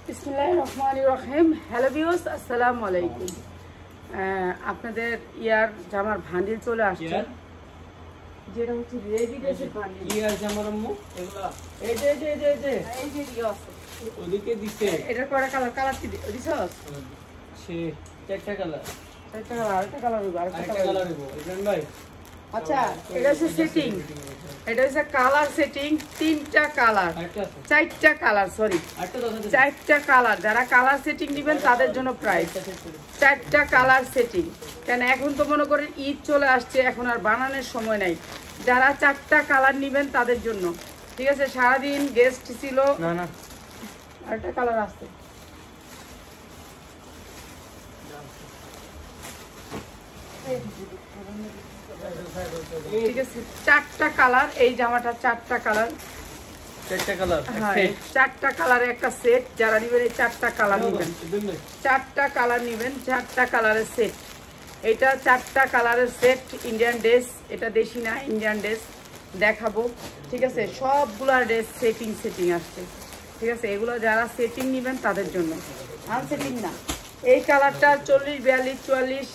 বিসমিল্লাহির রহমানির রহিম। Hello viewers, আসসালামু আলাইকুম। আপনাদের ইয়ার জামার ভান্ডিল চলে আসছে, যেটা হচ্ছে রেডি ড্রেসের ভান্ডিল। ইয়ার জামার আম্মু এগুলা এই যে ইয়ে আছে ওদিকে দিছে। এটা কয়টা কালার কি দিছস? সে চারটা কালার, আরেকটা কালার হইব, আরেকটা কালার হইব ইমরান ভাই। আচ্ছা, এটা হচ্ছে সেটিং, এটা হচ্ছে কালার সেটিং। তিনটা কালার, চারটা কালার, সরি চারটা কালার। যারা কালার সেটিং নেবেন তাদের জন্য প্রাইস চারটা কালার সেটিং। কেন এখন তো মনে করেন ঈদ চলে আসছে, এখন আর বানানোর সময় নাই। যারা চারটা কালার নেবেন তাদের জন্য, ঠিক আছে। সারাদিন গেস্ট ছিল, না আরেকটা কালার আসছে। ঠিক আছে, চারটা কালার। এই জামাটা চারটা কালার, চারটা কালারে একটা সেট। যারা নিবেন এই চারটা কালার নিবেন, চারটা কালার নিবেন, চারটা কালারের সেট। এটা চারটা কালারের সেট, ইন্ডিয়ান ড্রেস। এটা দেশি না, ইন্ডিয়ান ড্রেস দেখাবো, ঠিক আছে। সবগুলা ড্রেস সেটিং আসছে, ঠিক আছে। এগুলো যারা সেটিং নিবেন তাদের জন্য, আনসেটিং না। এই কালারটার 40, 42, 44,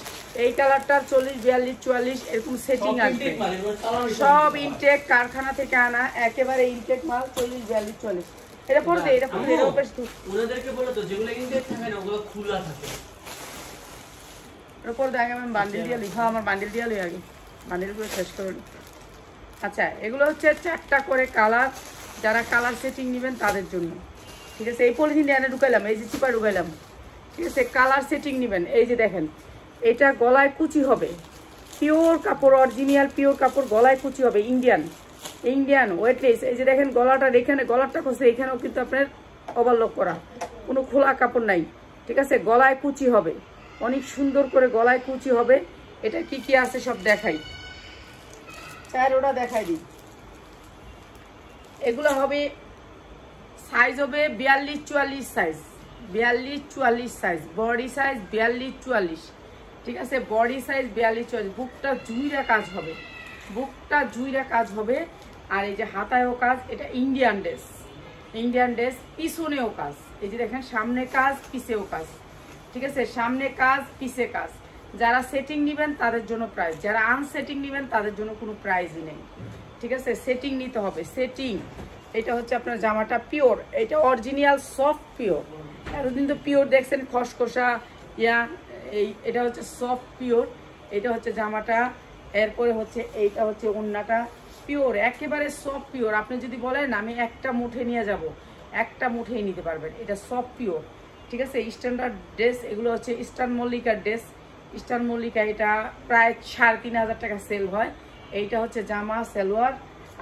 এই কালারটার 40, 42, 44 এরকম সেটিং আসবে। সব ইনটেক কারখানা থেকে আনা, একেবারে ইনটেক মাল। 40, 42, 44 এটা পড়তে, এটা পড়তে, এটা বেশ তো ওনাদেরকে বলে তো যেগুলো ইনটেক থাকে না ওগুলো খোলা থাকে। এরপর দেখে আমি বান্ডিল দিয়ে লিখা, আমার বান্ডিল দিয়ে লিখা আগে, বান্ডিলগুলো শেষ করে নিই। আচ্ছা, এগুলো হচ্ছে চারটা করে কালার। যারা কালার সেটিং নেবেন তাদের জন্য, ঠিক আছে। এই পলিথিন এনে ঢুকাইলাম, এই যে চিপা ঢুকাইলাম, ঠিক আছে। কালার সেটিং নেবেন। এই যে দেখেন, এটা গলায় কুচি হবে, পিওর কাপড়, অরিজিনাল পিওর কাপড়, গলায় কুচি হবে, ইন্ডিয়ান ওয়েটলেস। এই যে দেখেন গলাটা, এখানে গলাটা করছে, এখানেও কিন্তু আপনার ওভারলক করা, কোনো খোলা কাপড় নাই, ঠিক আছে। গলায় কুচি হবে, অনেক সুন্দর করে গলায় কুচি হবে। এটা কি কি আছে সব দেখাই, ওটা দেখাই দিই। এগুলো হবে সাইজ হবে 42, 44 সাইজ, 42, 44 সাইজ, বডি সাইজ 42, 44, ঠিক আছে। Body size 42, 44। বুকটা জুইরা কাজ হবে, বুকটা জুইরা কাজ হবে। আর এই যে হাতায়ও কাজ। এটা ইন্ডিয়ান ড্রেস, পিছনেও কাজ। এই যে দেখেন, সামনে কাজ, পিছেও কাজ, ঠিক আছে। সামনে কাজ, পিছে কাজ। যারা সেটিং নেবেন তাদের জন্য প্রাইস, যারা আনসেটিং নেবেন তাদের জন্য কোনো প্রাইসই নেই, ঠিক আছে। সেটিং নিতে হবে, সেটিং। এটা হচ্ছে আপনার জামাটা পিওর, এটা অরিজিনাল সফট পিওর। এতদিন তো পিওর দেখছেন খসখসা এটা হচ্ছে সফট পিওর। এটা হচ্ছে জামাটা। এরপরে হচ্ছে এইটা হচ্ছে ওড়নাটা, পিওর, একেবারে সফট পিওর। আপনি যদি বলেন আমি একটা মুঠে নিয়ে যাব, একটা মুঠেই নিতে পারবেন। এটা সফট পিওর, ঠিক আছে। স্ট্যান্ডার্ড ড্রেস, এগুলো হচ্ছে ইস্টার্ন মল্লিকার ড্রেস। ইস্টার্ন মল্লিকা এটা প্রায় 3,500 টাকা সেল হয়। এইটা হচ্ছে জামা সালোয়ার,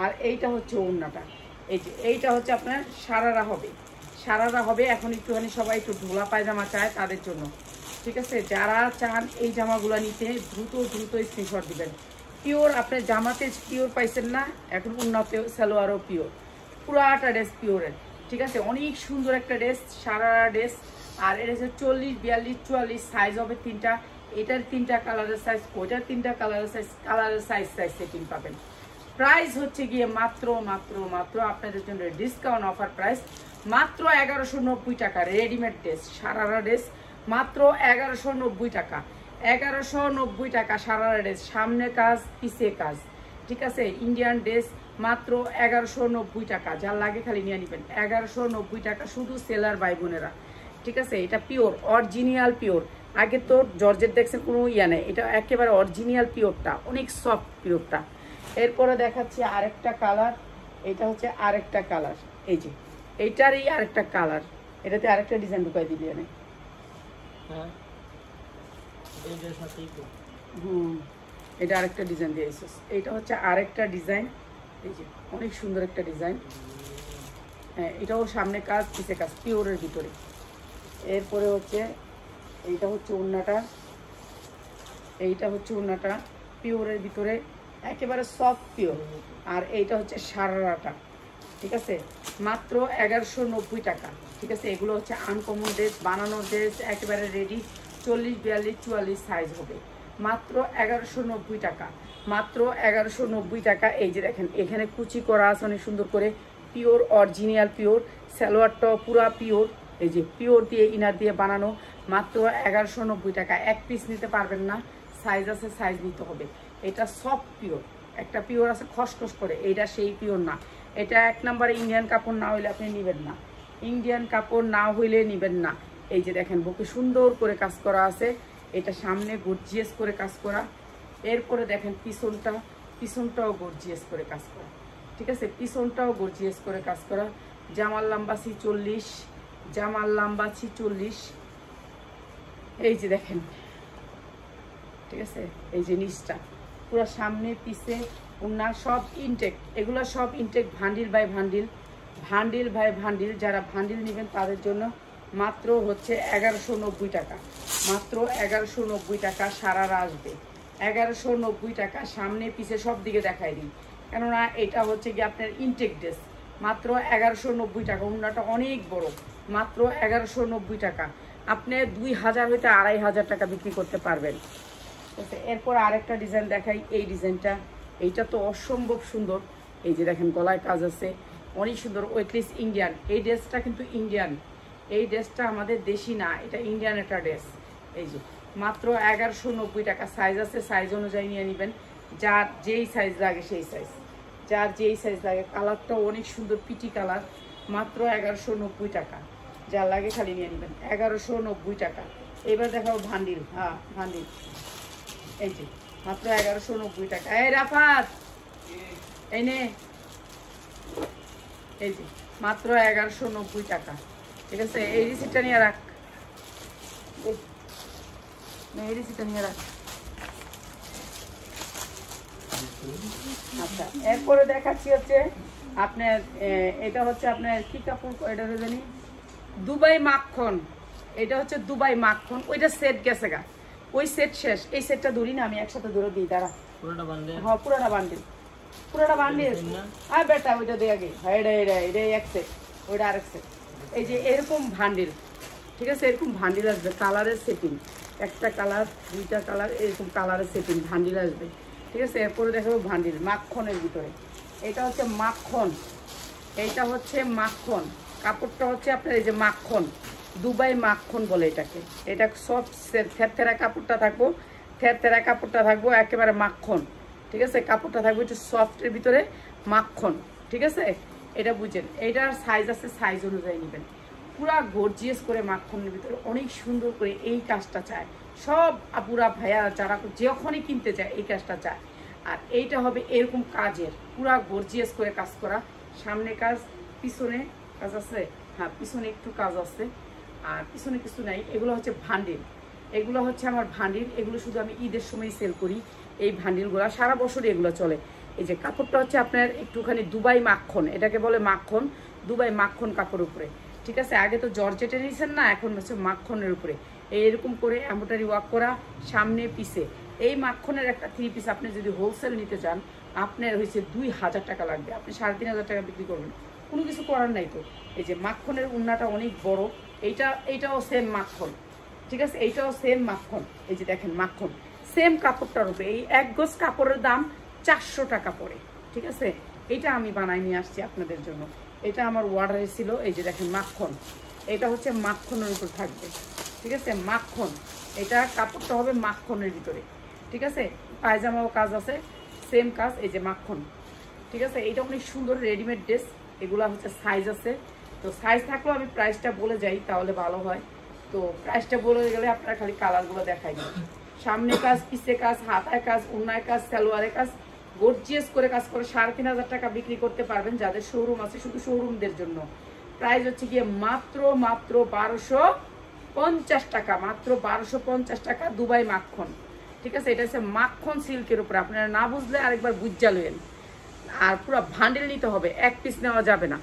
আর এইটা হচ্ছে ওড়নাটা। এই যে এইটা হচ্ছে আপনার সারারা হবে। এখন একটুখানি সবাই একটু ঢোলা পায়জামা চায় তাদের জন্য, ঠিক আছে। যারা চান এই জামাগুলো নিতে, দ্রুত স্ক্রিনশট দিবেন। পিওর, আপনার জামাতে পিওর পাইছেন না, এখন ওড়নাতে সালোয়ারও পিওর, পুরাটা ড্রেস পিওরের, ঠিক আছে। অনেক সুন্দর একটা ড্রেস, সারারা ড্রেস। আর এটা হচ্ছে 40, 42, 44 সাইজ হবে তিনটা। এটার তিনটা কালারের সাইজ, ওইটার তিনটা কালারের সাইজ সেটিং পাবেন। প্রাইস হচ্ছে গিয়ে মাত্র আপনাদের জন্য ডিসকাউন্ট অফার প্রাইস মাত্র 1190 টাকা। রেডিমেড ড্রেস, সারারা ড্রেস মাত্র 1190 টাকা, 1190 টাকা সারারা ড্রেস। সামনে কাজ, পিছে কাজ, ঠিক আছে। ইন্ডিয়ান ড্রেস মাত্র 1190 টাকা। যার লাগে খালি নিয়ে নেবেন, 1190 টাকা শুধু সেলার ভাই বোনেরা, ঠিক আছে। এটা পিওর, অরিজিনাল পিওর। আগে তো জর্জেট দেখছেন, কোনো নেই, এটা একেবারে অরিজিনাল পিওরটা, অনেক সফট পিওরটা। এরপরে দেখাচ্ছি আরেকটা কালার। এটা হচ্ছে আরেকটা কালার, এই যে এইটারই আরেকটা কালার। এটাতে আরেকটা ডিজাইন ঢুকাই দিলি এনে, এটা আরেকটা ডিজাইন দিয়েছিস। এটা হচ্ছে আরেকটা ডিজাইন, এই যে অনেক সুন্দর একটা ডিজাইন। হ্যাঁ, এটাও সামনে কাজ, পিছে কাজ, পিওরের ভিতরে। এরপরে হচ্ছে এইটা হচ্ছে ওড়নাটা, পিওরের ভিতরে, একেবারে সফট পিওর। আর এইটা হচ্ছে সারারাটা, ঠিক আছে। মাত্র 1190 টাকা, ঠিক আছে। এগুলো হচ্ছে আনকমন ড্রেস, বানানো ড্রেস, একেবারে রেডি। 40, 42, 44 সাইজ হবে। মাত্র 1190 টাকা, মাত্র 1190 টাকা। এই যে দেখেন এখানে কুচি করা আছে অনেক সুন্দর করে, পিওর অরিজিনাল পিওর, সালোয়ারটাও পুরা পিওর, এই যে পিওর দিয়ে ইনার দিয়ে বানানো, মাত্র 1190 টাকা। এক পিস নিতে পারবেন না, সাইজ আছে, সাইজ নিতে হবে। এটা সফট পিওর, একটা পিওর আছে খসখস করে, এইটা সেই পিওর না। এটা এক নম্বরে ইন্ডিয়ান কাপড় না হইলে আপনি নেবেন না, ইন্ডিয়ান কাপড় না হইলে নেবেন না। এই যে দেখেন বুকে সুন্দর করে কাজ করা আছে, এটা সামনে গর্জিয়াস করে কাজ করা। এরপরে দেখেন পিছনটাও গর্জিয়াস করে কাজ করা, ঠিক আছে, পিছনটাও গর্জিয়াস করে কাজ করা। জামার লম্বা 46, জামার লম্বা 46। এই যে দেখেন, ঠিক আছে, এই যে নিচটা পুরো সামনে পিছে ওনা সব ইনটেক, এগুলো সব intake, bundle by bundle, bundle by bundle. যারা ভান্ডিল নেবেন তাদের জন্য মাত্র হচ্ছে 1190 টাকা, মাত্র 1190 টাকা। সারারা আসবে 1190 টাকা, সামনে পিছে সব দিকে দেখাই দিই, কেননা এটা হচ্ছে কি আপনার ইনটেক ড্রেস। মাত্র 1190 টাকা, ওনাটা অনেক বড়, মাত্র 1190 টাকা। আপনি 2000 হইতে 2500 টাকা বিক্রি করতে পারবেন। এরপর আরেকটা ডিজাইন দেখাই, এই ডিজাইনটা, এইটা তো অসম্ভব সুন্দর। এই যে দেখেন গলায় কাজ আছে অনেক সুন্দর, ওয়েটলেস ইন্ডিয়ান। এই ড্রেসটা কিন্তু ইন্ডিয়ান, এই ড্রেসটা আমাদের দেশি না, এটা ইন্ডিয়ান একটা ড্রেস। এই যে মাত্র 1190 টাকা, সাইজ আছে, সাইজ অনুযায়ী নিয়ে নেবেন, যার যেই সাইজ লাগে সেই সাইজ, যার যেই সাইজ লাগে। কালারটাও অনেক সুন্দর, পিটি কালার, মাত্র 1190 টাকা, যার লাগে খালি নিয়ে নেবেন, 1190 টাকা। এবার দেখাবো ভান্ডিল, হ্যাঁ ভান্ডিল, এই যে মাত্র 1190 টাকা। এই রাফাত এই নে, এই যে মাত্র 1190 টাকা, ঠিক আছে। এই রিসিপ্টটা নিয়ে রাখ, এই রিসিপ্টটা নিয়ে রাখ। আচ্ছা, এরপরে দেখাচ্ছি হচ্ছে আপনার, এটা হচ্ছে আপনার কি কাপড়, এটা জানি দুবাই মাখন, এটা হচ্ছে দুবাই মাখন। ওইটা সেট গেছে গা, ওই সেট শেষ, এই সেটটা ধরি না আমি, একসাথে ধরে দিই, দাঁড়া। পুরোটা বান্ডিল, হ্যাঁ পুরোটা বান্ডিল, পুরোটা বান্ডিল। হ্যাঁ বেটা ওইটা দিয়ে আগে, হ্যাঁ এটা এক সেট, ওইটা আরেক সেট। এই যে এরকম ভান্ডিল, ঠিক আছে, এরকম ভান্ডিল আসবে, কালারের সেটিং, একটা কালার দুইটা কালার এরকম কালারের সেটিং ভান্ডিল আসবে, ঠিক আছে। এরপরে দেখাবো ভান্ডিল মাখনের ভিতরে, এটা হচ্ছে মাখন, এইটা হচ্ছে মাখন, কাপড়টা হচ্ছে আপনার এই যে মাখন, দুবাই মাখন বলে এটাকে। এটা সফট থেরথেরা কাপড়টা থাকবো, থেরথেরা কাপড়টা থাকবো একেবারে মাখন, ঠিক আছে, কাপড়টা থাকবে একটু সফটের ভিতরে মাখন, ঠিক আছে। এটা বুঝেন, এইটার সাইজ আছে, সাইজ অনুযায়ী নেবেন। পুরা গর্জিয়াস করে মাখনের ভিতরে অনেক সুন্দর করে এই কাজটা চায় সব আপুরা ভাইয়া, যারা যখনই কিনতে চায় এই কাজটা চায়। আর এইটা হবে এরকম কাজের, পুরা গর্জিয়াস করে কাজ করা, সামনে কাজ, পিছনে কাজ আছে, হ্যাঁ পিছনে একটু কাজ আছে, আর পিছনে কিছু নাই। এগুলো হচ্ছে ভান্ডিল, এগুলো হচ্ছে আমার ভান্ডিল, এগুলো শুধু আমি ঈদের সময় সেল করি। এই ভান্ডিলগুলো সারা বছরই এগুলো চলে। এই যে কাপড়টা হচ্ছে আপনার একটুখানি দুবাই মাখন, এটাকে বলে মাখন, দুবাই মাখন কাপড় উপরে, ঠিক আছে। আগে তো জর্জেটে নিয়েছেন না, এখন হচ্ছে মাখনের উপরে এইরকম করে এমব্রয়ডারি ওয়ার্ক করা, সামনে পিছে। এই মাখনের একটা 3 পিস আপনি যদি হোলসেল নিতে চান, আপনার হয়েছে 2000 টাকা লাগবে, আপনি 3500 টাকা বিক্রি করবেন, কোনো কিছু করার নাই তো। এই যে মাখনের উন্নাটা অনেক বড়, এইটাও সেম মাখন, ঠিক আছে, এইটাও সেম মাখন। এই যে দেখেন মাখন, সেম কাপড়টার উপরে, এই এক গজ কাপড়ের দাম 400 টাকা পড়ে, ঠিক আছে। এটা আমি বানাই নিয়ে আসছি আপনাদের জন্য, এটা আমার অর্ডারে ছিল। এই যে দেখেন মাখন, এটা হচ্ছে মাখনের উপর থাকবে, ঠিক আছে, মাখন, এটা কাপড়টা হবে মাখনের ভিতরে, ঠিক আছে। পায়জামাও কাজ আছে, সেম কাজ, এই যে মাখন, ঠিক আছে। এটা অনেক সুন্দর রেডিমেড ড্রেস, এগুলা হচ্ছে সাইজ আছে, তো সাইজ থাকলেও আমি প্রাইসটা বলে যাই তাহলে ভালো হয়। তো প্রাইসটা বলে গেলে আপনারা খালি কালারগুলো দেখাই দিন, সামনে কাজ, পিছে কাজ, হাতায় কাজ, উন্নায় কাজ, সালোয়ারে কাজ, গর্জিয়াস করে কাজ করে 3500 টাকা বিক্রি করতে পারবেন। যাদের শোরুম আছে শুধু শোরুমদের জন্য প্রাইস হচ্ছে গিয়ে মাত্র 1250 টাকা, মাত্র 1250 টাকা দুবাই মাখন, ঠিক আছে। এটা হচ্ছে মাখন সিল্কের উপরে, আপনারা না বুঝলে আরেকবার বুঝা লইন। আর পুরো ভান্ডিল নিতে হবে, এক পিস নেওয়া যাবে না।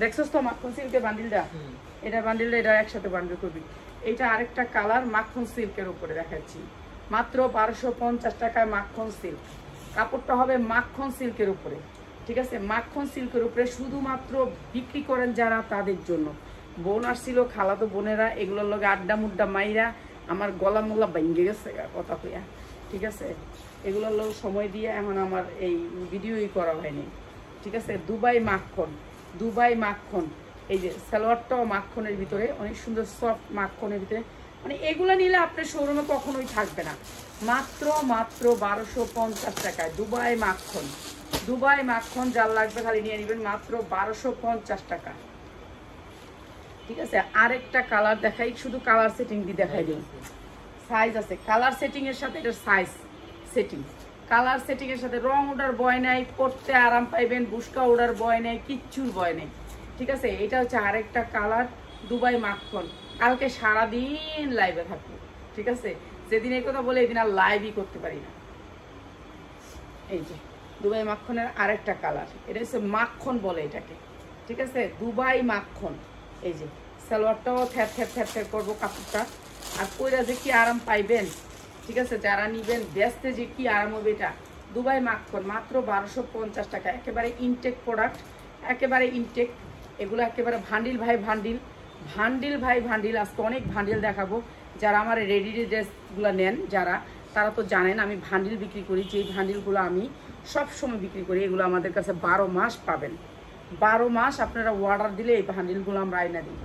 দেখছস তো মাখন সিল্কের বান্ডিলটা, এটা বান্ডিলটা, এটা একসাথে বান্ডিল করবি। এটা আরেকটা কালার মাখন সিল্কের উপরে দেখাচ্ছি, মাত্র 1250 টাকায় মাখন সিল্ক, কাপড়টা হবে মাখন সিল্কের উপরে, ঠিক আছে। মাখন সিল্কের উপরে শুধুমাত্র বিক্রি করেন যারা তাদের জন্য। বোন আসছিল, খালাতো বোনেরা, এগুলোর লগে আড্ডা মুড্ডা মাইরা আমার গলা মোলা ভেঙে গেছে কথা কইয়া, ঠিক আছে, এগুলো লোক সময় দিয়ে এখন আমার এই ভিডিওই করা হয়নি। ঠিক আছে, দুবাই মাখন, দুবাই মাখন, এই যে সালোয়ারটাও মাখনের ভিতরে অনেক সুন্দর সফট মাখনের ভিতরে, মানে এগুলো নিলে আপনার শোরুমে কখনোই থাকবে না। মাত্র 1250 টাকায় দুবাই মাখন, দুবাই মাখন যার লাগবে খালি নিয়ে নেবেন, মাত্র 1250 টাকা। ঠিক আছে, আরেকটা কালার দেখাই, শুধু কালার সেটিং দিয়ে দেখাই দিন। সাইজ আছে, কালার সেটিং এর সাথে এটার সাইজ সেটিং, কালার সেটিং এর সাথে রং ওঠার ভয় নাই, পরতে আরাম পাইবেন, বুস্কা ওঠার ভয় নেই, কিচ্ছুর ভয় নেই। ঠিক আছে, এটা হচ্ছে আরেকটা কালার দুবাই মাখন। কালকে সারাদিন লাইভে থাকবো। ঠিক আছে, যেদিন এই কথা বলে এদিন আর লাইভই করতে পারি না। এই যে দুবাই মাখনের আরেকটা কালার, এটা হচ্ছে মাখন বলে এটাকে। ঠিক আছে, দুবাই মাখন। এই যে সালোয়ারটাও থ্যাপ থ্যাপ থ্যাপ থ্যাপ করবো কাপড়টা, আর কইরা যে কি আরাম পাইবেন। ঠিক আছে, যারা নিবেন ব্যস্তে যে কি আরাম হবে এটা। দুবাই মাখন মাত্র 1250 টাকা, একেবারে ইনটেক প্রোডাক্ট, একেবারে ইনটেক। এগুলো একেবারে ভান্ডিল ভাই ভান্ডিল, ভান্ডিল ভাই ভান্ডিল। আজকে অনেক ভান্ডিল দেখাবো। যারা আমার রেডি ড্রেসগুলো নেন যারা, তারা তো জানেন আমি ভান্ডিল বিক্রি করি। যেই ভান্ডিলগুলো আমি সব সময় বিক্রি করি, এগুলো আমাদের কাছে 12 মাস পাবেন। 12 মাস আপনারা অর্ডার দিলে এই ভান্ডিলগুলো আমরা আইনা দিই।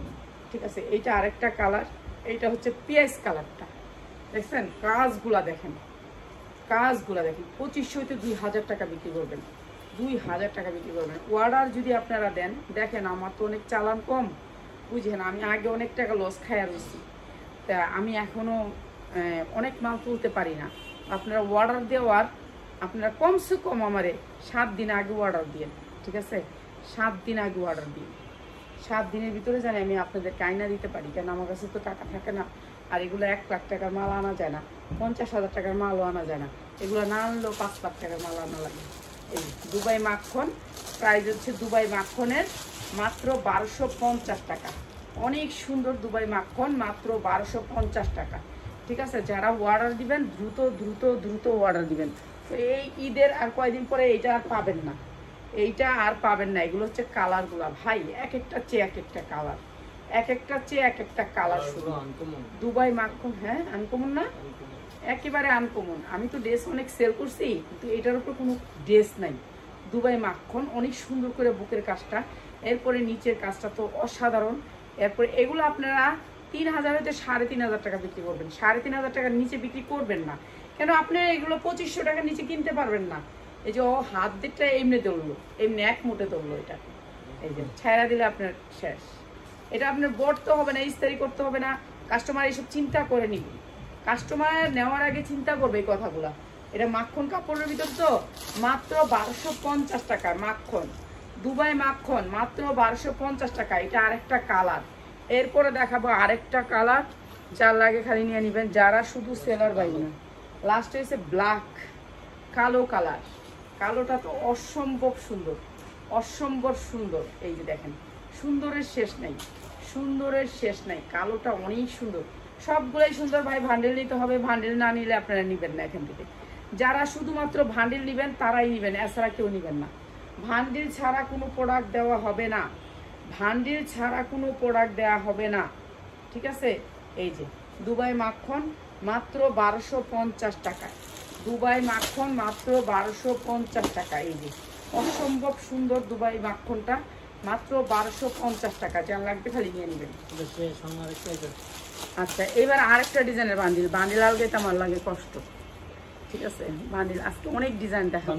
ঠিক আছে, এইটা আরেকটা কালার, এইটা হচ্ছে পিএস কালারটা। দেখছেন কাজগুলা দেখেন, কাজগুলা দেখেন। 2500 হইতে 2000 টাকা বিক্রি করবেন, 2000 টাকা বিক্রি করবেন। অর্ডার যদি আপনারা দেন, দেখেন আমার তো অনেক চালান কম, বুঝেন আমি আগে অনেক টাকা লস খাইয়া রয়েছি, তা আমি এখনো অনেক মাল তুলতে পারি না। আপনারা অর্ডার দেওয়ার, আপনারা কমসে কম আমারে 7 দিন আগে অর্ডার দিন। ঠিক আছে, 7 দিন আগে অর্ডার দিন। 7 দিনের ভিতরে জানি আমি আপনাদেরকে আইনা দিতে পারি, কেন আমার কাছে তো টাকা থাকে না। আর এগুলো 1 লাখ টাকার মাল আনা যায় না, 50,000 টাকার মালও আনা যায় না। এগুলো না আনলেও 5 লাখ টাকার মাল আনা লাগে। এই দুবাই মাখন, প্রাইস হচ্ছে দুবাই মাখনের মাত্র 1250 টাকা। অনেক সুন্দর দুবাই মাখন, মাত্র 1250 টাকা। ঠিক আছে, যারা অর্ডার দিবেন দ্রুত দ্রুত দ্রুত অর্ডার দিবেন। তো এই ঈদের আর কয়দিন পরে এইটা আর পাবেন না, এইটা আর পাবেন না। এগুলো হচ্ছে কালারগুলো ভাই, এক একটা চেয়ে এক একটা কালার, এক একটা চেয়ে এক একটা কালার। শুধু দুবাই মাখন, হ্যাঁ আনকমন না, একেবারে আনকমন। আমি তো ড্রেস অনেক সেল করছি, কিন্তু এটার উপর কোনো ড্রেস নাই। দুবাই মাখন অনেক সুন্দর করে বুকের কাজটা, এরপরে নিচের কাজটা তো অসাধারণ। এরপরে এগুলো আপনারা 3000 হইতে 3500 টাকা বিক্রি করবেন, 3500 টাকার নিচে বিক্রি করবেন না। কেন আপনি এগুলো 2500 টাকার নিচে কিনতে পারবেন না। এই যে ও হাত দিকটা এমনি ধরলো, এমনি এক মুঠে ধরলো, এটা এই যে ছেড়া দিলে আপনার শেষ। এটা আপনার বড়তে হবে না, ইস্তারি করতে হবে না। কাস্টমার এইসব চিন্তা করে নিবে, কাস্টমার নেওয়ার আগে চিন্তা করবে এই কথাগুলা। এটা মাখন কাপড়ের ভিতর তো, মাত্র 1250 টাকা মাখন, দুবাই মাখন মাত্র 1250 টাকা। এটা আরেকটা কালার, এরপরে দেখাবো আরেকটা কালার। যার লাগে খালি নিয়ে নেবেন, যারা শুধু সেলার বাইব না। লাস্টে হচ্ছে ব্ল্যাক, কালো কালার। কালোটা তো অসম্ভব সুন্দর, অসম্ভব সুন্দর। এই যে দেখেন, সুন্দরের শেষ নাই, সুন্দরের শেষ নাই। কালোটা অনেক সুন্দর, সবগুলোই সুন্দর ভাই। ভান্ডেল নিতে হবে, ভান্ডেল না নিলে আপনারা নেবেন না এখান থেকে। যারা শুধুমাত্র ভান্ডেল নেবেন তারাই নেবেন, এছাড়া কেউ নেবেন না। ভান্ডেল ছাড়া কোনো প্রোডাক্ট দেওয়া হবে না, ভান্ডেল ছাড়া কোনো প্রোডাক্ট দেওয়া হবে না। ঠিক আছে, এই যে দুবাই মাখন মাত্র 1250 টাকায়, দুবাই মাখন মাত্র 1250 টাকা। এই যে অসম্ভব সুন্দর দুবাই মাখনটা মাত্র 1250 টাকা। যার লাগবে খালি নিয়ে নেবেন। আচ্ছা, এবার আরেকটা ডিজাইনের বান্ডিল। বান্ডিল আলগাইতে আমার লাগে কষ্ট। ঠিক আছে, বান্ডিল আজকে অনেক ডিজাইন দেখাবো।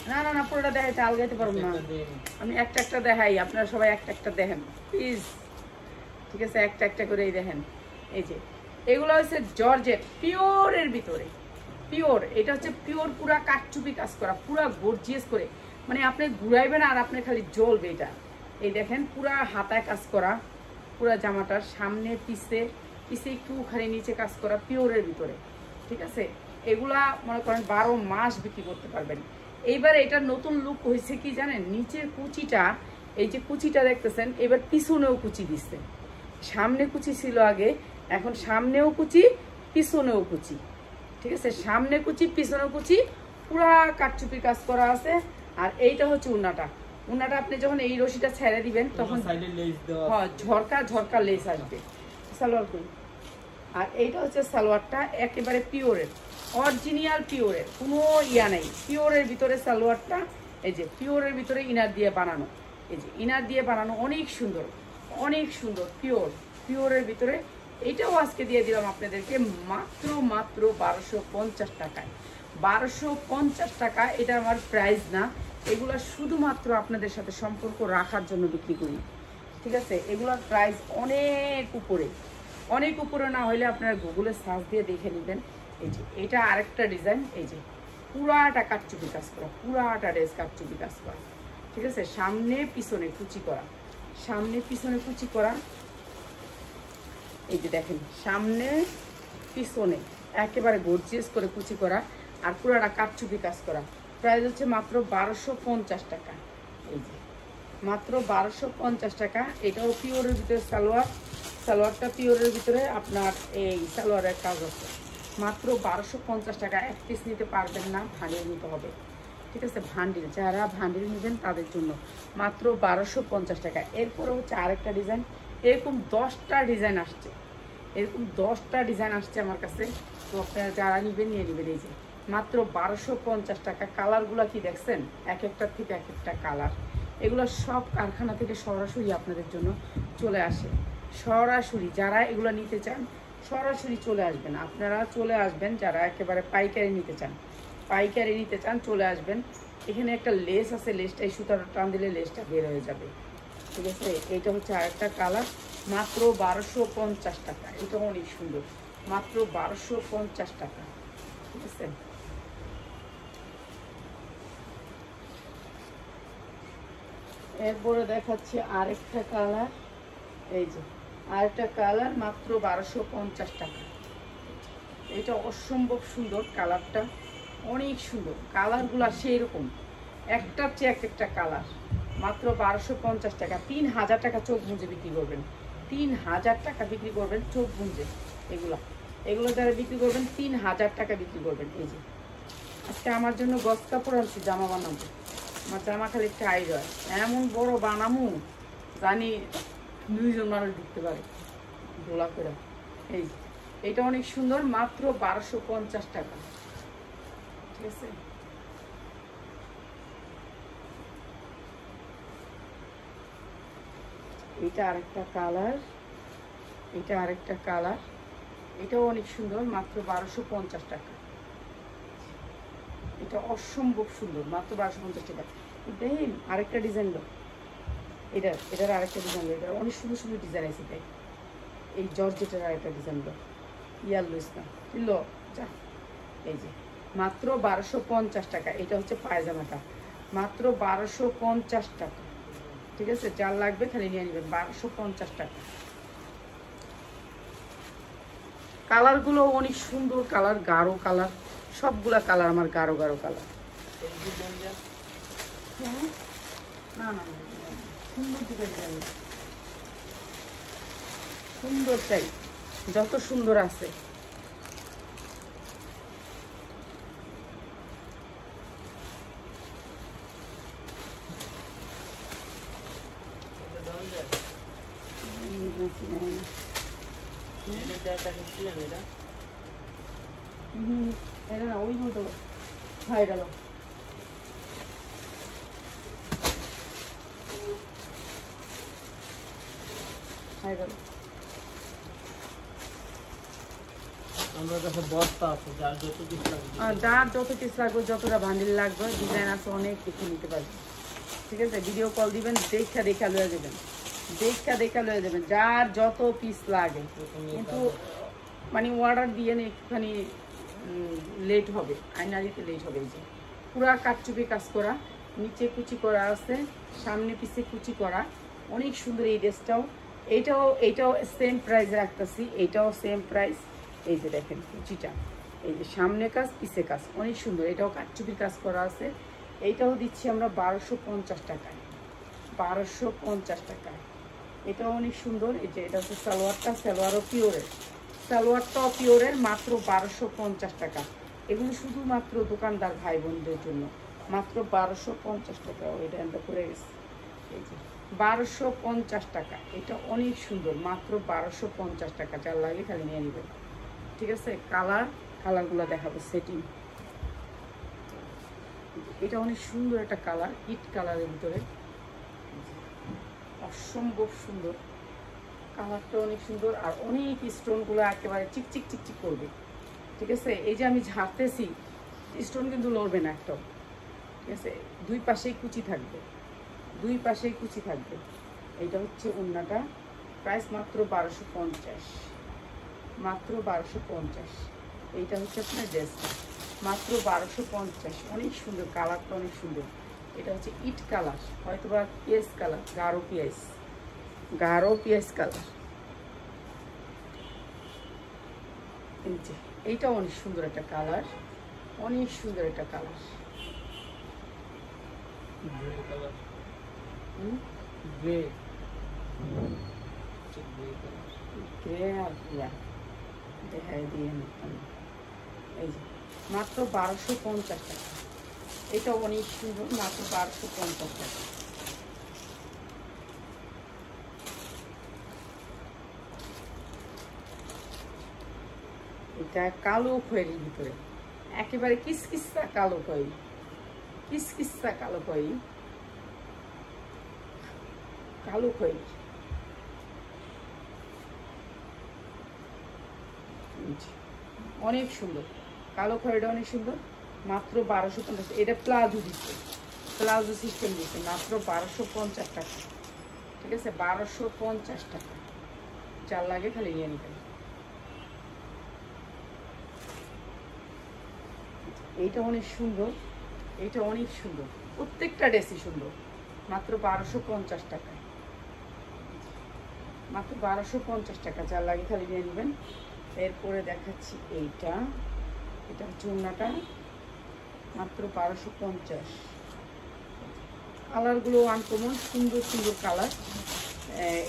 না না না, পুরোটা দেখাইতে আলগাইতে পারবো না আমি, একটা একটা দেখাই, আপনারা সবাই একটা একটা দেখেন প্লিজ। ঠিক আছে, একটা একটা করেই দেখেন। এই যে এগুলো হচ্ছে জর্জেট, পিওরের ভিতরে পিওর। এটা হচ্ছে পিওর, পুরা কাঠচুপি কাজ করা, পুরা গর্জিয়াস করে, মানে আপনি ঘুরাইবেন আর আপনি খালি জ্বলবে এটা। এই দেখেন পুরা হাতায় কাজ করা, পুরা জামাটার সামনে পিছে পিছে একটু খালি নিচে কাজ করা, পিওরের ভিতরে। ঠিক আছে, এগুলা মনে করেন 12 মাস বিক্রি করতে পারবেন। এইবার এটার নতুন লুক হয়েছে কি জানেন, নিচের কুচিটা, এই যে কুচিটা দেখতেছেন, এবার পিছনেও কুচি দিচ্ছে। সামনে কুচি ছিল আগে, এখন সামনেও কুচি পিছনেও কুচি। ঠিক আছে, সামনে কুচি পিছনেও কুচি, পুরা কাঠচুপি কাজ করা আছে। আর এইটা হচ্ছে উন্নাটা, উন্নাটা আপনি যখন এই রশিটা ছেড়ে দিবেন তখন হ্যাঁ ঝরকা ঝরকা লেস আসবে। সালোয়ার কই আর এইটা হচ্ছে সালোয়ারটা একেবারে পিওরের, অরিজিনাল পিওরের, কোনো ইয়া নেই, পিওরের ভিতরে সালোয়ারটা। এই যে পিওরের ভিতরে ইনার দিয়ে বানানো, এই যে ইনার দিয়ে বানানো, অনেক সুন্দর, অনেক সুন্দর, পিওর, পিওরের ভিতরে। এইটাও আজকে দিয়ে দিলাম আপনাদেরকে মাত্র 1250 টাকায়। 1250 টাকা, এটা আমার প্রাইস না, এগুলো শুধুমাত্র আপনাদের সাথে সম্পর্ক রাখার জন্য বিক্রি করি, ঠিক আছে? এগুলোর প্রাইস অনেক উপরে, অনেক উপরে না হলে আপনারা গুগলে সার্চ দিয়ে দেখে নেবেন। এই যে এটা আরেকটা ডিজাইন, এই যে পুরাটা কাটচুপি কাজ করা, পুরাটা ড্রেস কাটচুপি কাজ করা, ঠিক আছে? সামনে পিছনে কুচি করা, সামনে পিছনে কুচি করা, এই যে দেখেন সামনে পিছনে একেবারে গর্জিয়াস করে কুচি করা, আর পুরাটা কাটচুপি কাজ করা। প্রাইস হচ্ছে মাত্র 1250 টাকা। এই যে মাত্র 1250 টাকা। এটাও পিওরের ভিতরে সালোয়ার, সালোয়ারটা পিওরের ভিতরে আপনার এই সালোয়ারের কাজ আছে। মাত্র 1250 টাকা। এক পিস নিতে পারবেন না, ভান্ডিল নিতে হবে, ঠিক আছে? ভান্ডিল, যারা ভান্ডিল নেবেন তাদের জন্য মাত্র 1250 টাকা। এরপরে হচ্ছে আরেকটা ডিজাইন, এরকম 10টা ডিজাইন আসছে, এরকম 10টা ডিজাইন আসছে আমার কাছে। তো আপনারা যারা নেবেন নিয়ে নেবেন। এই যে মাত্র 1250 টাকা। কালারগুলো কি দেখছেন? এক একটার থেকে এক একটা কালার। এগুলো সব কারখানা থেকে সরাসরি আপনাদের জন্য চলে আসে, সরাসরি। যারা এগুলো নিতে চান সরাসরি চলে আসবেন, আপনারা চলে আসবেন। যারা একেবারে পাইকারি নিতে চান, পাইকারি নিতে চান চলে আসবেন। এখানে একটা লেস আছে, লেসটা এই সুতাটা টান দিলে লেসটা বের হয়ে যাবে, ঠিক আছে? এইটা হচ্ছে আরেকটা কালার, মাত্র 1250 টাকা। এটা অনেক সুন্দর, মাত্র 1250 টাকা, ঠিক আছে? এরপরে দেখাচ্ছি আরেকটা কালার, এই যে আরেকটা কালার, মাত্র 1250 টাকা। এটা অসম্ভব সুন্দর, কালারটা অনেক সুন্দর, কালারগুলো সেই রকম, একটার চেয়ে এক একটা কালার। মাত্র 1250 টাকা। 3000 টাকা চোখ বুঝে বিক্রি করবেন, 3000 টাকা বিক্রি করবেন চোখ বুঝে। এগুলো এগুলো যারা বিক্রি করবেন 3000 টাকা বিক্রি করবেন। এই যে আজকে আমার জন্য গস কাপড় আনছি, জামা বানাবো। আমার জামা খালি টাইট হয়, এমন বড় বানামু জানি 2জন মানুষ ঢুকতে পারে দোলা করে। এই এটা অনেক সুন্দর, মাত্র 1250 টাকা, ঠিক আছে? এটা আরেকটা কালার, এটা আরেকটা কালার, এটাও অনেক সুন্দর, মাত্র 1250 টাকা। এটা অসম্ভব সুন্দর, মাত্র 1250 টাকা। দেখেন আরেকটা ডিজাইন লো, এটার আরেকটা ডিজাইন লো, এটার অনেক সুন্দর সুন্দর ডিজাইন আছে। তাই এই জর্জেটের আরেকটা ডিজাইন লো, ইয়ার লুইস না লো যা। এই যে মাত্র 1250 টাকা। এটা হচ্ছে পায়জামাটা, মাত্র 1250 টাকা, ঠিক আছে? যার লাগবে খালি নিয়ে নেবেন, 1250 টাকা। কালারগুলো অনেক সুন্দর কালার, গাঢ় কালার, সবগুলা কালার আমার গাঢ় গাঢ় কালার। না না সুন্দর দিকে সুন্দর চাই, যত সুন্দর আছে। এটা না ওই মতো হয়ে গেল। যার যত পিস লাগবে, যতটা বান্ডিল লাগবে, ডিজাইন আছে অনেক কিছু নিতে পারবেন, ঠিক আছে? ভিডিও কল দিবেন, দেখা লয়ে যাবেন, দেখা লয়ে যাবেন, যার যত পিস লাগে। কিন্তু মানে অর্ডার দিয়ে একটুখানি লেট হবে, আয়না দিতে লেট হবে। এই যে পুরা কাটচুপি কাজ করা, নিচে কুচি করা আছে, সামনে পিছে কুচি করা, অনেক সুন্দর এই ড্রেসটাও। এইটাও সেম প্রাইসে রাখতেছি, এইটাও সেম প্রাইস। এই যে দেখেন কুচিটা, এই যে সামনে কাজ পিছে কাজ, অনেক সুন্দর। এটাও কাটচুপির কাজ করা আছে। এইটাও দিচ্ছি আমরা 1250 টাকায়, 1250 টাকায়। এটাও অনেক সুন্দর। এই যে এটা হচ্ছে সালোয়ারটা, সালোয়ারও পিওরের, সালোয়ারটাও পিওরের, মাত্র 1250 টাকা। এগুলো শুধুমাত্র দোকানদার ভাই বোনদের জন্য, মাত্র 1250 টাকা। ওইটা আমরা করে গেছি। এই যে 1250 টাকা। এটা অনেক সুন্দর, মাত্র 1250 টাকা। যার লাগে খালি নিয়ে নেবেন, ঠিক আছে। কালারগুলো দেখাবো সেটিং। এটা অনেক সুন্দর একটা কালার, ইট কালারের ভিতরে, অসম্ভব সুন্দর কালারটা, অনেক সুন্দর। আর অনেক স্টোনগুলো একেবারে চিকচিক চিকচিক করবে, ঠিক আছে। এই যে আমি ঝাড়তেছি, স্টোন কিন্তু লড়বে না একটাও, ঠিক আছে। দুই পাশেই কুচি থাকবে, দুই পাশেই কুচি থাকবে। এইটা হচ্ছে ওড়নাটা, প্রাইস মাত্র 1250, মাত্র 1250। এইটা হচ্ছে আপনার ড্রেসটা, মাত্র 1250। অনেক সুন্দর কালারটা, অনেক সুন্দর। এটা হচ্ছে ইট কালার, হয়তো বা পিএস কালার, গাঢ় পিএস কালার। এই যে এইটা অনেক সুন্দর একটা কালার, অনেক সুন্দর একটা কালার। দেখাই দিয়ে এই যে মাত্র 1250 টাকা। এটা অনেক সুন্দর, মাত্র 1250 টাকা। এটা কালো খয়েরির ভিতরে, একেবারে কিসকিসা কালো খয়েরি, কিসকিসা কালো খয়েরি, কালো খয়েরি। অনেক সুন্দর কালো খয়েরিটা, অনেক সুন্দর, মাত্র 1250। এটা প্লাজো দিচ্ছে, প্লাজো সিস্টেম দিচ্ছে, মাত্র 1250 টাকা, ঠিক আছে। 1250 টাকা। যার লাগে খালি নিয়ে নেবেন। এইটা অনেক সুন্দর, এইটা অনেক সুন্দর, প্রত্যেকটা ড্রেসই সুন্দর, মাত্র 1250 টাকা, মাত্র 1250 টাকা। যার লাগে খালি নিয়ে নেবেন। এরপরে দেখাচ্ছি এইটা, এটা হচ্ছে ওড়নাটা, মাত্র 1250। কালারগুলো আনকমন, সুন্দর সুন্দর কালার।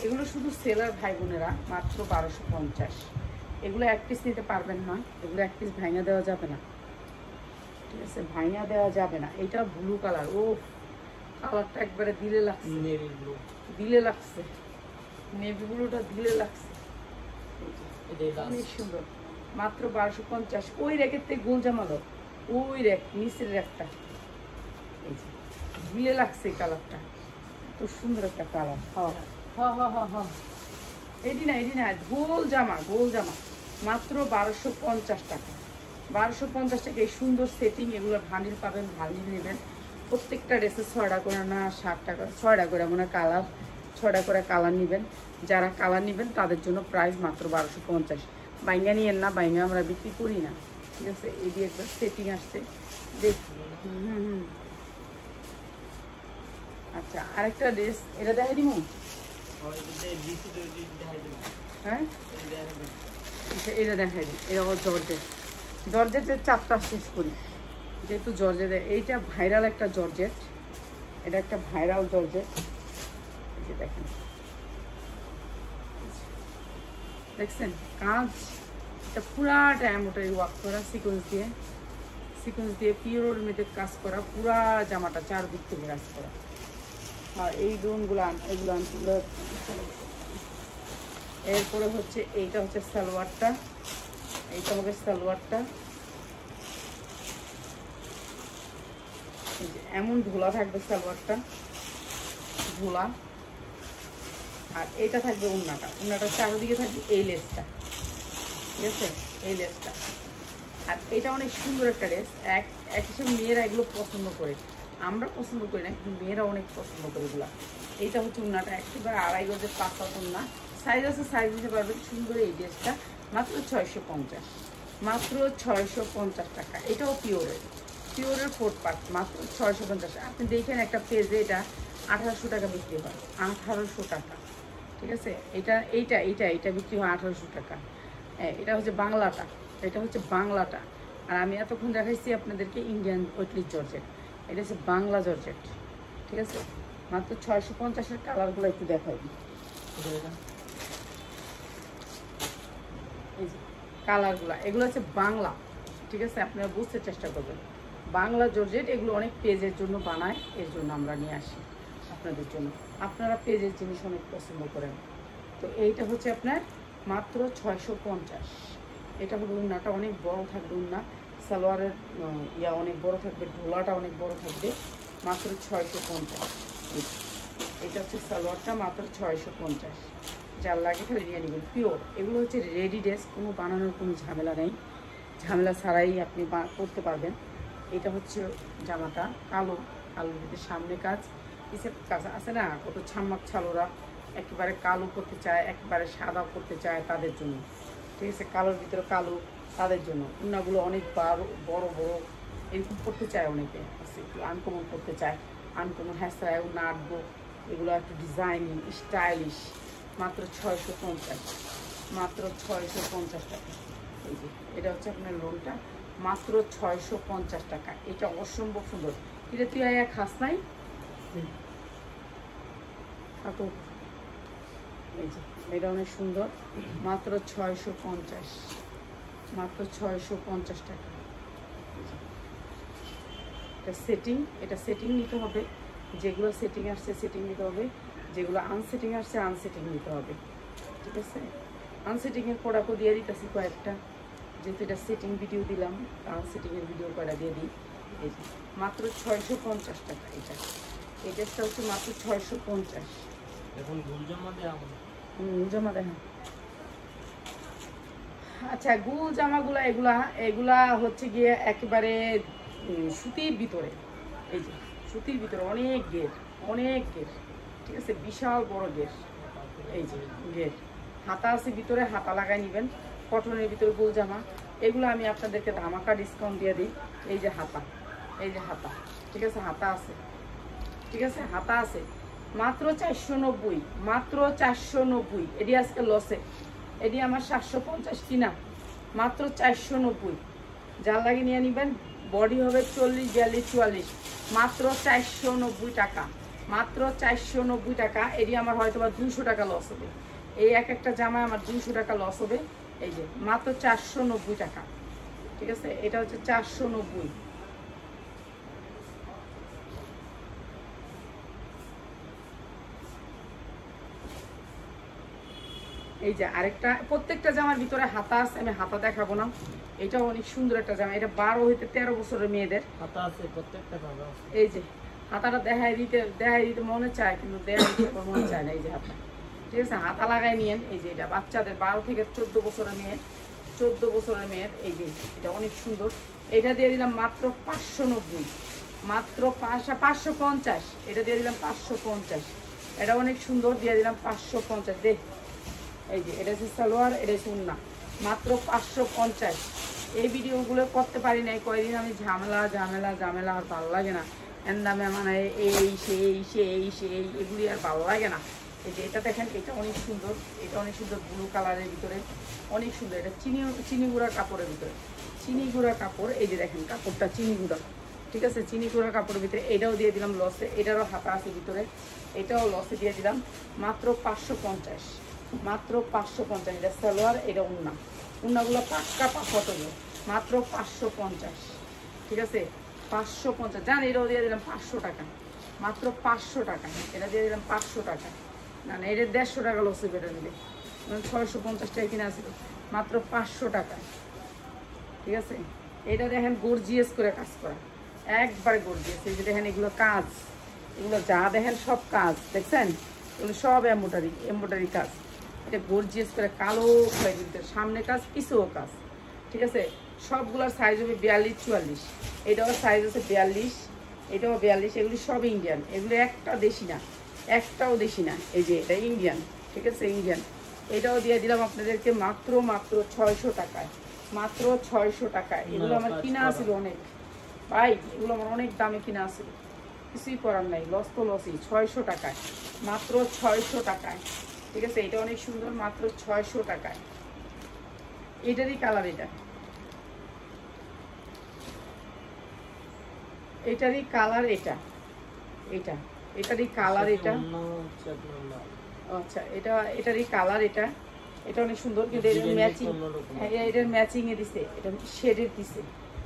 এগুলো শুধু সেলার ভাই বোনেরা, মাত্র 1250। এগুলো এক পিস নিতে পারবেন না, এগুলো এক পিস ভাঙা দেওয়া যাবে না, ঠিক আছে, ভাঙা দেওয়া যাবে না। এটা ব্লু কালার, ও কালারটা একবারে দিলে লাগছে, দিলে লাগছে, নেভি ব্লুটা দিলে লাগছে, অনেক সুন্দর, মাত্র 1250। ওই র্যাকের থেকে গোল জামালো, ওই র্যাক নিচের র্যাকটা, এই যে দিলে লাগছে এই কালারটা, এত সুন্দর একটা কালার। হ্যাঁ, এটি না গোল জামা, গোল জামা, মাত্র 1250 টাকা, 1250 টাকা। এই সুন্দর সেটিং, এগুলো ভান্ডিল পাবেন, ভান্ডিল নেবেন। প্রত্যেকটা ড্রেসে 6টা করে না 7 টাকা, 6টা করে মনে কালার, 6টা করে কালার নেবেন। যারা কালার নেবেন তাদের জন্য প্রাইস মাত্র 1250। বাইঙ্গা নিয়েন না, বাইঙ্গা আমরা বিক্রি করি না, ঠিক আছে। এই দিয়ে একবার সেটিং আসছে দেখ। আচ্ছা, আরেকটা ড্রেস, এটা দেখাই দিব। হ্যাঁ, এটা দেখাই দিই। এটা জর্জেটের 4টা শেষ করি, যেহেতু জর্জেট। এইটা ভাইরাল একটা জর্জেট, এটা একটা ভাইরাল জর্জেট। এই যে দেখেন, দেখছেন কাজ, এটা পুরাটা এমোটাই ওয়ার্ক করা, সিকোয়েন্স দিয়ে পিওর মেয়েদের কাজ করা, পুরা জামাটা চারদিক থেকে কাজ করা। আর এই এগুলো আনগুলো। এরপরে হচ্ছে এইটা হচ্ছে সালোয়ারটা, এইটা হবে সালোয়ারটা, এমন ঝোলা থাকবে সালোয়ারটা, ঝোলা। আর এটা থাকবে ওড়নাটা চারদিকে থাকবে এই লেসটা, ঠিক আছে, এই লেসটা। আর এটা অনেক সুন্দর একটা ড্রেস, এক হিসেবে মেয়েরা এগুলো পছন্দ করে, আমরা পছন্দ করি না, কিন্তু মেয়েরা অনেক পছন্দ করে এগুলো। এইটা হচ্ছে ওড়নাটা, একেবারে 2.5 গজের 5 হাত ওড়না, সাইজ আছে, সাইজ দিতে পারবেন। সুন্দর এই ড্রেসটা মাত্র 650, মাত্র 650 টাকা। এটাও পিওরের 4 পার্ট, মাত্র 650। আপনি দেখেন একটা পেজে এটা 1800 টাকা বিক্রি হয়, 1800 টাকা, ঠিক আছে। এইটা বিক্রি হয় 1800 টাকা। এটা হচ্ছে বাংলাটা, এটা হচ্ছে বাংলাটা। আর আমি এতক্ষণ দেখাইছি আপনাদেরকে ইন্ডিয়ান ওয়েটলি জর্জেট, এটা হচ্ছে বাংলা জর্জেট, ঠিক আছে। মাত্র 650-এর কালারগুলো একটু দেখাই দিই। এই যে কালারগুলো, এগুলো হচ্ছে বাংলা, ঠিক আছে। আপনারা বুঝতে চেষ্টা করবেন, বাংলা জর্জেট। এগুলো অনেক পেজের জন্য বানায়, এর জন্য আমরা নিয়ে আসি। আপনাদের জন্য। আপনারা পেজের জিনিস অনেক পছন্দ করেন। তো এইটা হচ্ছে আপনার মাত্র 650। এটা হলো উন্নাটা অনেক বড় থাকবে, উন্না সালোয়ারের অনেক বড় থাকবে, ঢোলাটা অনেক বড় থাকবে, মাত্র 650। এটা হচ্ছে সালোয়ারটা মাত্র 650। যার লাগে খালি নিয়ে নেবেন, পিওর। এগুলো হচ্ছে রেডি ড্রেস, কোনো বানানোর কোনো ঝামেলা নেই, ঝামেলা ছাড়াই আপনি করতে পারবেন। এটা হচ্ছে জামাটা কালো, কালোর ভিতরে সামনে কাজ পিছের কাজ আছে না, কত ছাম্মাক ছালোরা একেবারে কালো করতে চায়, একেবারে সাদা করতে চায় তাদের জন্য, ঠিক আছে, কালোর ভিতরে কালো তাদের জন্য। উন্নাগুলো অনেক বড় বড় এরকম করতে চায় অনেকে, একটু আনকমন করতে চায়, আনকমন হেয়ার উন্না আঁটবো, এগুলো একটু ডিজাইনিং স্টাইলিশ, মাত্র 650, মাত্র 650 টাকা। এই যে এটা হচ্ছে আপনার লোনটা, মাত্র 650 টাকা। এটা অসম্ভব সুন্দর। এটা তুই আয়া খাস নাই তো, এই যে এটা অনেক সুন্দর, মাত্র 650, মাত্র 650 টাকা। এটা সেটিং, এটা সেটিং নিতে হবে, যেগুলো সেটিং আসছে সেটিং নিতে হবে, যেগুলো আনসেটিং আসছে আনসেটিং নিতে হবে, ঠিক আছে। আনসেটিংয়ের প্রোডাক্টও দিয়ে দিতেছি কয়েকটা, যেহেতু এটা সেটিং ভিডিও দিলাম, আনসেটিংয়ের ভিডিও কয়টা দিয়ে দিই। এই যে মাত্র 650 টাকা। এটা এই ড্রেসটা হচ্ছে মাত্র 650। এখন গুল জমা দেওয়া হবে, জমা দেখেন। আচ্ছা, গুল জামাগুলা এগুলা এগুলা হচ্ছে গিয়ে একেবারে সুতির ভিতরে, এই যে সুতির ভিতরে অনেক গের, অনেক গের, ঠিক আছে, বিশাল বড় গের, এই যে গের, হাতা আছে ভিতরে, হাতা লাগাই নেবেন। কটনের ভিতরে গোল জামা, এগুলো আমি আপনাদেরকে ধামাকা ডিসকাউন্ট দিয়ে দিই। এই যে হাতা, এই যে হাতা, ঠিক আছে, হাতা আছে, ঠিক আছে, হাতা আছে, মাত্র 490, মাত্র 490। এটি আজকে লসে, এটি আমার 750 কিনা, মাত্র 490। যার লাগে নিয়ে নেবেন। বডি হবে 40, 42, 44, মাত্র 490 টাকা, মাত্র 490 টাকা। এটি আমার হয়তো বা 200 টাকা লস হবে, এই এক একটা জামায় আমার 200 টাকা লস হবে। এই যে মাত্র 490 টাকা, ঠিক আছে, এটা হচ্ছে 490। এই যে আরেকটা, প্রত্যেকটা জামার ভিতরে হাতা আছে, আমি হাতা দেখাবো না। এটা অনেক সুন্দর একটা জামা, এটা 12 হইতে 13 বছরের মেয়েদের হাতা আছে, প্রত্যেকটা হাতা আছে। এই যে হাতাটা দেখাই দিতে মনে চায়, কিন্তু দেখাই দিতে মনে চায় না। এই যে হাতা, ঠিক আছে, হাতা লাগাই নিয়েন। এই যে এটা বাচ্চাদের 12 থেকে 14 বছরের মেয়ে, 14 বছরের মেয়ের। এই যে এটা অনেক সুন্দর, এটা দিয়ে দিলাম মাত্র 590, মাত্র 550। এটা দিয়ে দিলাম 550, এটা অনেক সুন্দর, দিয়ে দিলাম 550। দেখ, এই যে এটা হচ্ছে সালোয়ার, এটা হচ্ছে উন্না, মাত্র 550। এই ভিডিওগুলো করতে পারি নাই কয়দিন, আমি ঝামেলা ঝামেলা ঝামেলা, আর ভালো লাগে না। এর দামে মানে এই সেই সেই সেই এগুলি আর ভালো লাগে না। এই যে এটা দেখেন, এটা অনেক সুন্দর, এটা অনেক সুন্দর, ব্লু কালারের ভিতরে অনেক সুন্দর। এটা চিনি গুঁড়া কাপড়ের ভিতরে, চিনি গুঁড়া কাপড়। এই যে দেখেন কাপড়টা চিনি গুঁড়া, ঠিক আছে, চিনি গুঁড়া কাপড়ের ভিতরে। এটাও দিয়ে দিলাম লসে, এটারও হাতা আছে ভিতরে, এটাও লসে দিয়ে দিলাম মাত্র 550, মাত্র 550। এটা সালোয়ার, এটা উন্না, উন্নাগুলো পাক্কা পাকতবে, মাত্র 550, ঠিক আছে, 550। জান এটাও দিয়ে দিলাম 500 টাকা, মাত্র 500 টাকা। এটা দিয়ে দিলাম 500 টাকা, না না এটা 150 টাকা লসে বেটা দিলে, 650 টাকা কিনে আসবে, মাত্র 500 টাকা, ঠিক আছে। এটা দেখেন গর্জিয়াস করে কাজ করা, একবার গর্জিয়াস। এই যে দেখেন এগুলো কাজ, এগুলো যা দেখেন সব কাজ, দেখছেন, এগুলো সব এমব্রয়ডারি কাজ। এটা গর্জিয়াস করে কালো করে দিতে, সামনে কাজ পিছুও কাজ, ঠিক আছে। সবগুলোর সাইজ হবে 42, 44। এটাও সাইজ আছে 42, এটাও 42। এগুলি সব ইন্ডিয়ান, এগুলো একটা দেশি না, একটাও দেশি না। এই যে এটা ইন্ডিয়ান, ঠিক আছে, ইন্ডিয়ান। এটাও দিয়ে দিলাম আপনাদেরকে মাত্র 600 টাকায়, মাত্র 600 টাকায়। এগুলো আমার কিনা আছিল অনেক ভাই, এগুলো আমার অনেক দামে কিনা আছিল, কিছুই করার নাই, লস তো লসই। 600 টাকায়, মাত্র 600 টাকায়, ঠিক আছে। এটা অনেক সুন্দর, মাত্র 600 টাকায়। এটারই কালার, এটারই কালার, এটারই কালার, এটা আচ্ছা, এটারই কালার, এটা অনেক সুন্দর, কিন্তু এর ম্যাচিং, এটার ম্যাচিংয়ে দিছে, এটা শেডের দিছে।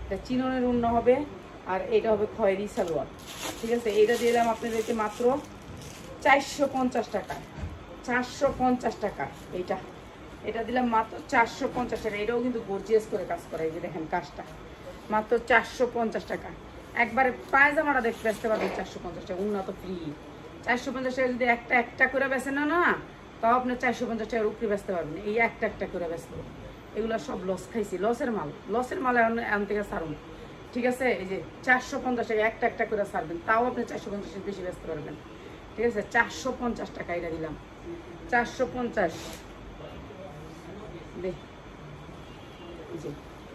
এটা চিননের উন্না হবে, আর এটা হবে খয়েরি সালোয়ার, ঠিক আছে। এটা দিয়ে দিলাম আপনাদেরকে মাত্র 450 টাকা, 450 টাকা। এটা দিলাম মাত্র 450 টাকা। এটাও কিন্তু গর্জিয়াস করে কাজ করে, এই যে দেখেন কাজটা, মাত্র 450 টাকা। একবারে পায়জামাটা দেখতে আসতে পারবেন 450 টাকা, উন্নত ফ্রি। 450 টাকা যদি একটা করে বেচেন না তাও আপনার 450 টাকার উপরে বেচতে পারবেন। এই একটা করে বেচতে পারবেন। এগুলো সব লস খাইছি, লসের মাল এমন থেকে ছাড়ুন, ঠিক আছে? এই যে 450 টাকা একটা করে ছাড়বেন, তাও আপনি 450 টাকা বেশি বেচতে পারবেন, ঠিক আছে? 450 টাকা এটা দিলাম, 450।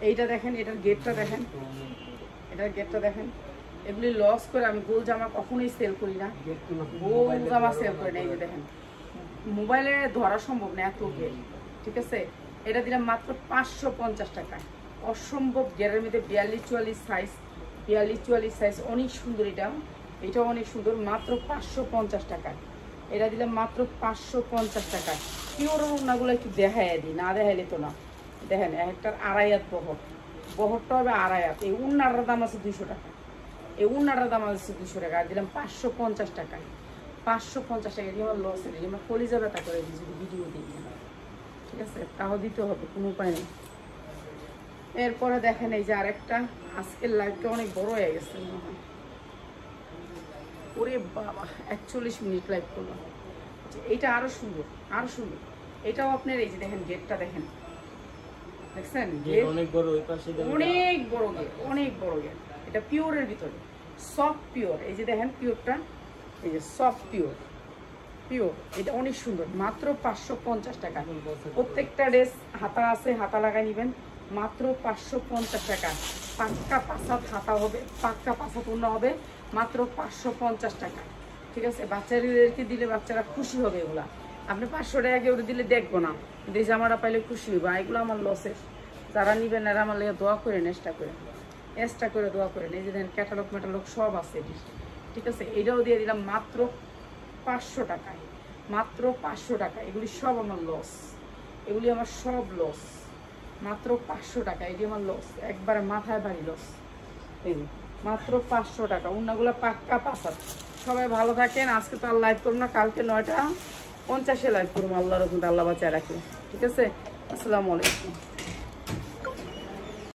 এইটা দেখেন, এটার গেটটা দেখেন, এগুলি লস করে আমি গোল জামা কখনোই সেল করি না, গোল জামা সেল করি না। এই যে দেখেন, মোবাইলে ধরা সম্ভব না এত গেট, ঠিক আছে? এটা দিলাম মাত্র 550 টাকায়। অসম্ভব গেরের মধ্যে 42-44 সাইজ, অনেক সুন্দর। এটাও অনেক সুন্দর, মাত্র 550 টাকায়। এটা দিলাম মাত্র 550 টাকায়। পিওর ওড়নাগুলো একটু দেখাই দিই, না দেখাইলে তো না। দেখেন একটার 2.5 হাত বহরটা হবে 2.5 হাত। এই উন্নাটার দাম আছে 200 টাকা, আর দিলাম 550 টাকায়। 550 টাকা দিয়ে আমার লস হয়ে যায়, আমার কলিজা ব্যথা করে দিই যদি ভিডিও দিই, ঠিক আছে? তাও দিতে হবে, কোনো উপায় নেই। এরপরে দেখেন এই যে আরেকটা, আজকের লাইভটা অনেক বড় হয়ে গেছে মনে হয়। ওরে বাবা, 41 মিনিট লাইভ করলাম। এইটা আরো সুন্দর। এটাও আপনার এই যে দেখেন গেটটা দেখেন, দেখছেন? অনেক বড় গেট। এটা পিওরের ভিতরে, সফট পিওর। এই যে দেখেন পিওরটা, এই যে সফট পিওর। এটা অনেক সুন্দর, মাত্র 550 টাকা। প্রত্যেকটা ড্রেস হাতা আছে, হাতা লাগাই নিবেন, মাত্র 550 টাকা। পাক্কা পাঁচাত হাতা হবে, পাক্কা পাঁচাত ওড়না হবে, মাত্র 550 টাকা, ঠিক আছে? বাচ্চাদেরকে দিলে বাচ্চারা খুশি হবে। এগুলা আপনি 500 টাকা কেউ দিলে দেখবো না, কিন্তু এই জামাটা পাইলে খুশি হইব। এগুলো আমার লসের, যারা নিবেন এরা আমার লেগে দোয়া করেন, এক্সট্রা করে দোয়া করেন। এই যে দেখেন ক্যাটালগ সব আছে, ঠিক আছে? এটাও দিয়ে দিলাম মাত্র 500 টাকায়, মাত্র 500 টাকা। এগুলি সব আমার লস, মাত্র 500 টাকা। এটি আমার লস, একবারে মাথায় ভারী লস। এই মাত্র 500 টাকা, ওড়নাগুলো পাক্কা পাঁচাত। সবাই ভালো থাকেন। আজকে তো আর লাইভ করবো না, কালকে 9টা 50-এ লাইভ করবো, আল্লাহর রহমতে, আল্লাহ বাঁচায় রাখে, ঠিক আছে? আসসালামু আলাইকুম।